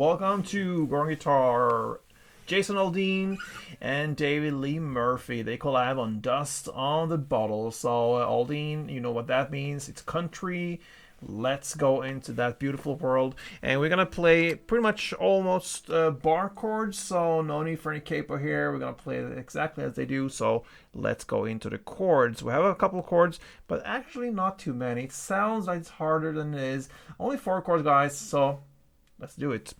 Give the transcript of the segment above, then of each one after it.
welcome to Gruvgear Guitar. Jason Aldean and David Lee Murphy, they collab on Dust on the Bottle. So Aldean, you know what that means. It's country. Let's go into that beautiful world. And we're going to play pretty much almost bar chords. So no need for any capo here. We're going to play it exactly as they do. So let's go into the chords. We have a couple of chords, but actually not too many. It sounds like it's harder than it is. Only 4 chords, guys. So let's do it.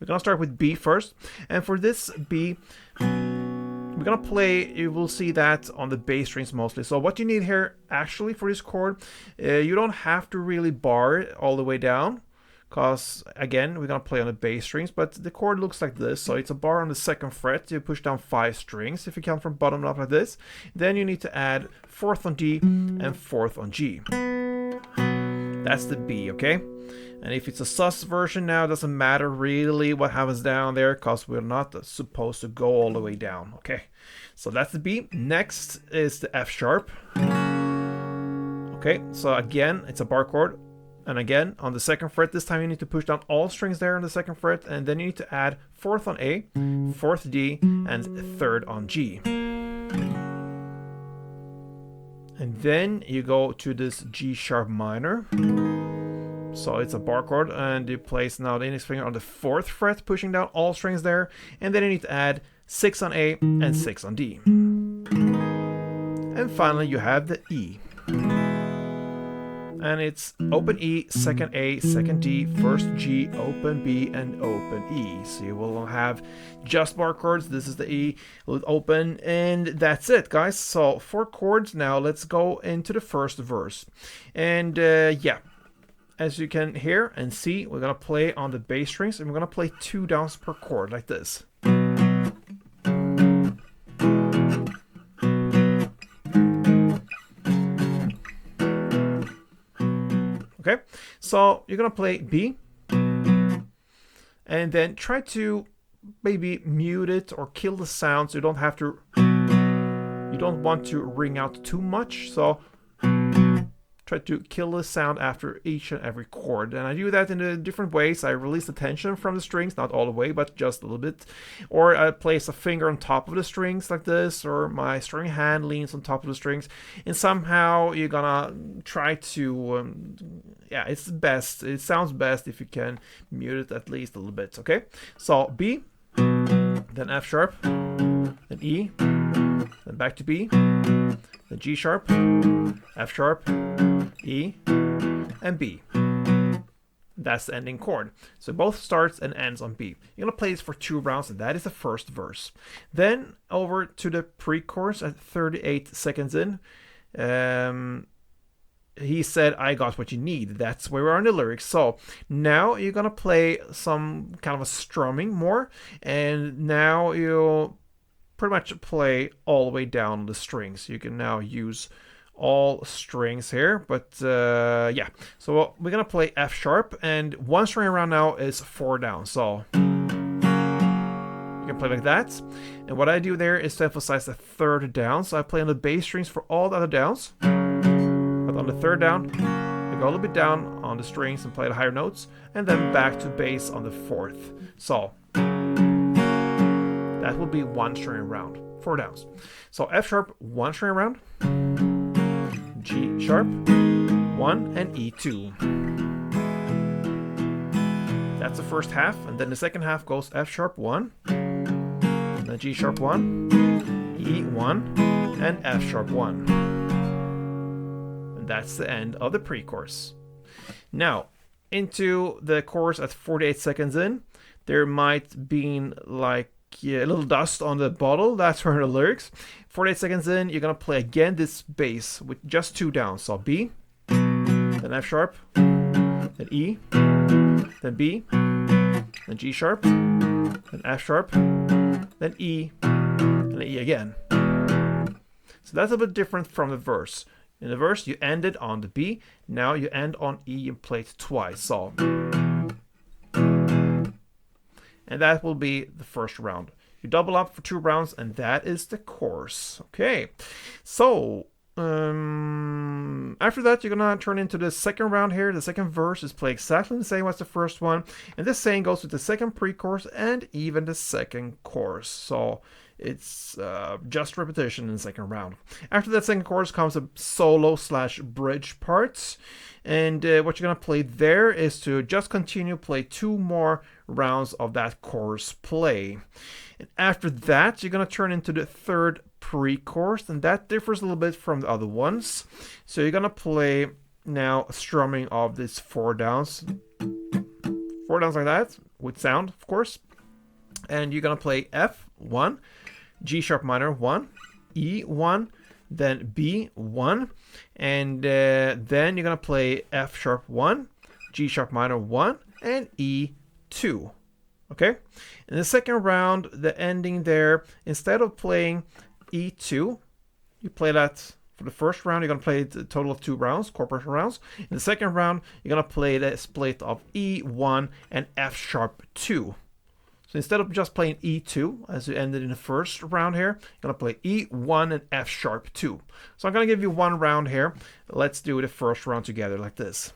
We're going to start with B first. And for this B, we're going to play, you will see that on the bass strings mostly. So what you need here actually for this chord, you don't have to really bar it all the way down. Because again, we're going to play on the bass strings, but the chord looks like this. So it's a bar on the 2nd fret. You push down 5 strings if you count from bottom up like this. Then you need to add 4th on D and 4th on G. That's the B, okay? And if it's a sus version now, it doesn't matter really what happens down there because we're not supposed to go all the way down, okay? So that's the B. Next is the F sharp. Okay, so again, it's a bar chord. And again, on the 2nd fret, this time you need to push down all strings there on the 2nd fret, and then you need to add 4th on A, 4th D, and 3rd on G. And then you go to this G sharp minor. So it's a bar chord, and you place now the index finger on the 4th fret, pushing down all strings there, and then you need to add 6 on A and 6 on D. And finally you have the E. And it's open E, 2nd A, 2nd D, 1st G, open B, and open E. So you will have just bar chords. This is the E with open, and that's it, guys. So 4 chords. Now let's go into the first verse. And yeah, as you can hear and see, we're gonna play on the bass strings, and we're gonna play 2 downs per chord like this. Okay, so you're gonna play B, and then try to maybe mute it or kill the sound so you don't have to, you don't want to ring out too much. So try to kill the sound after each and every chord. And I do that in different ways. I release the tension from the strings, not all the way, but just a little bit. Or I place a finger on top of the strings like this, or my string hand leans on top of the strings. And somehow you're gonna try to, yeah, it's best. It sounds best if you can mute it at least a little bit, okay? So B, then F sharp, then E, then back to B, then G sharp, F sharp, E, and B. That's the ending chord. So both starts and ends on B. You're gonna play this for 2 rounds, and that is the first verse. Then over to the pre-chorus at 38 seconds in. He said, "I got what you need." That's where we are in the lyrics. So now you're gonna play some kind of a strumming more, and now you'll pretty much play all the way down the strings. You can now use all strings here, but yeah. So we're gonna play F sharp, and 1 string around now is 4 down. So you can play like that. And what I do there is to emphasize the 3rd down. So I play on the bass strings for all the other downs, but on the 3rd down, I go a little bit down on the strings and play the higher notes, and then back to bass on the 4th. So that will be 1 string around, 4 downs. So F sharp, 1 string around, G sharp, 1, and E2. That's the first half, and then the second half goes F sharp 1, then G sharp 1, E1, and F sharp 1. And that's the end of the pre-chorus. Now, into the chorus at 48 seconds in, there might be like a little dust on the bottle. That's for the lyrics. 48 seconds in, you're gonna play again this bass with just 2 downs. So B, then F sharp, then E, then B, then G sharp, then F sharp, then E, and then E again. So that's a bit different from the verse. In the verse, you ended on the B. Now you end on E and play it twice. So, and that will be the first round. You double up for 2 rounds, and that is the chorus. Okay, so After that, you're gonna turn into the second round here. The second verse is played exactly the same as the first one, and this same goes with the second pre-chorus and even the second chorus. So it's just repetition in the second round. After that second chorus comes a solo / bridge parts, and what you're gonna play there is to just continue play 2 more rounds of that chorus play. And after that, you're gonna turn into the third pre-chorus, and that differs a little bit from the other ones. So you're gonna play now strumming of these 4 downs like that with sound, of course. And you're gonna play F1, G sharp minor 1, E1, then B1, and then you're gonna play F sharp 1, G sharp minor 1, and E2. Okay? In the second round, the ending there, instead of playing E2, you play that for the first round. You're going to play a total of 2 rounds, chord rounds. In the second round, you're going to play the split of E1 and F sharp 2. So instead of just playing E2 as you ended in the first round here, you're going to play E1 and F sharp 2. So I'm going to give you 1 round here. Let's do the first round together like this.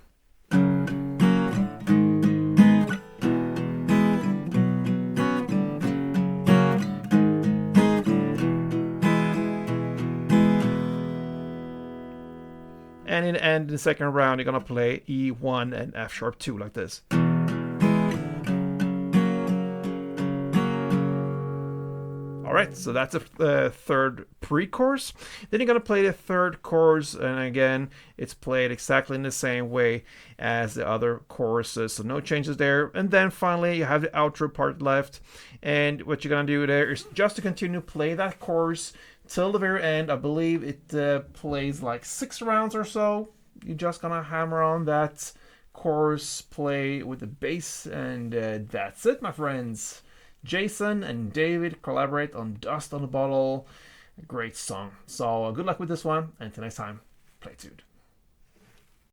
And in the second round, you're gonna play E1 and F sharp 2 like this. Alright, so that's a third pre-chorus. Then you're gonna play the third chorus, and again, it's played exactly in the same way as the other choruses, so no changes there. And then finally, you have the outro part left, and what you're gonna do there is just to continue play that chorus till the very end. I believe it plays like 6 rounds or so. You're just gonna hammer on that chorus play with the bass, and that's it, my friends. Jason and David collaborate on Dust on the Bottle. A great song. So good luck with this one, and until next time, play tuned.